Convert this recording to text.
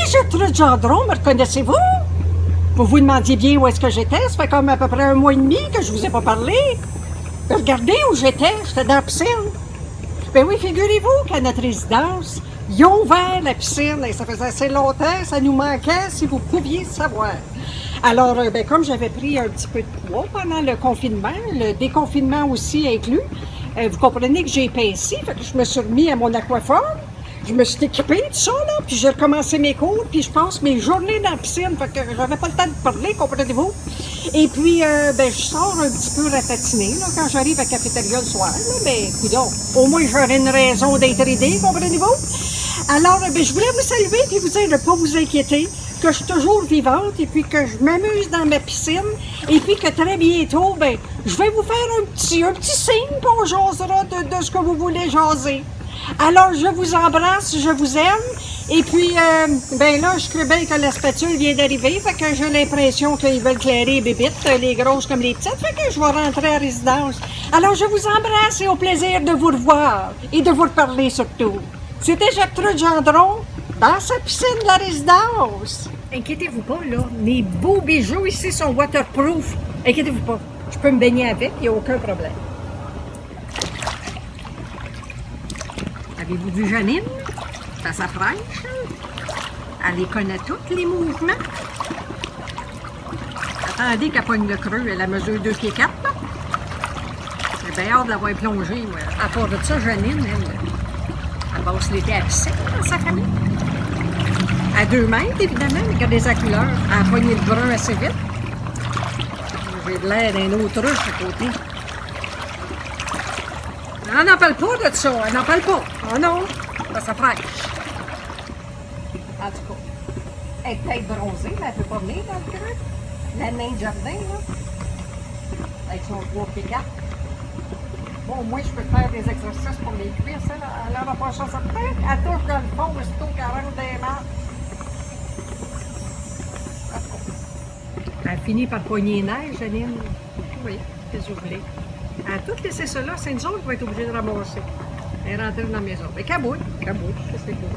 Gertrude Gendron, me reconnaissez-vous? Vous vous demandiez bien où est-ce que j'étais, ça fait comme à peu près 1 mois et demi que je vous ai pas parlé. Regardez où j'étais dans la piscine. Ben oui, figurez-vous qu'à notre résidence, ils ont ouvert la piscine et ça faisait assez longtemps, ça nous manquait si vous pouviez savoir. Alors, ben, comme j'avais pris un petit peu de poids pendant le confinement, le déconfinement aussi inclus, vous comprenez que j'ai épaissi, fait que je me suis remis à mon aquaforme. Je me suis équipée de ça, là, puis j'ai recommencé mes cours, puis je passe mes journées dans la piscine, fait que j'avais pas le temps de parler, comprenez-vous? Et puis, ben, je sors un petit peu ratatinée, là, quand j'arrive à la cafétéria le soir, là, mais, coudonc, au moins j'aurais une raison d'être aidée, comprenez-vous? Alors, ben, je voulais vous saluer puis vous dire de ne pas vous inquiéter, que je suis toujours vivante et puis que je m'amuse dans ma piscine et puis que très bientôt, ben, je vais vous faire un petit signe qu'on jasera de ce que vous voulez jaser. Alors, je vous embrasse, je vous aime. Et puis, ben là, je crée bien que la spatule vient d'arriver, fait que j'ai l'impression qu'ils veulent clairer les bébites, les grosses comme les petites, fait que je vais rentrer à résidence. Alors, je vous embrasse et au plaisir de vous revoir et de vous reparler surtout. C'était Gertrude Gendron dans sa piscine de la résidence. Inquiétez-vous pas, là, mes beaux bijoux ici sont waterproof. Inquiétez-vous pas, je peux me baigner avec, il n'y a aucun problème. Avez-vous vu Janine? Ça s'approche. Elle les connaît tous, les mouvements. Attendez qu'elle pogne le creux, elle a mesure 2 pieds 4. J'ai bien hâte de l'avoir plongée. Ouais. À part de ça, Janine, elle passe l'été à piscine dans sa famille. À 2 mètres, évidemment, regardez sa couleur. Elle a pogné le brun assez vite. J'ai de l'air d'un autruche à côté. Elle n'en parle pas de ça, elle n'en parle pas. Oh non, ça s'approche. En tout cas, elle est peut-être bronzée, mais elle ne peut pas venir dans le creux. La nain de jardin, là, avec son 3 pieds 4. Bon, au moins, je peux faire des exercices pour mes cuisses. Elle n'en a pas ça certain. Elle touche dans le fond, aussitôt qu'elle rentre des mains. Elle finit par poigner les nerfs, Janine. Oui, qu'est-ce que vous voulez. Elle a tout laissé ça là, c'est une zone qui va être obligée de ramasser. Elle est rentrée dans la maison. Mais cabouille, qu'est-ce que c'est beau.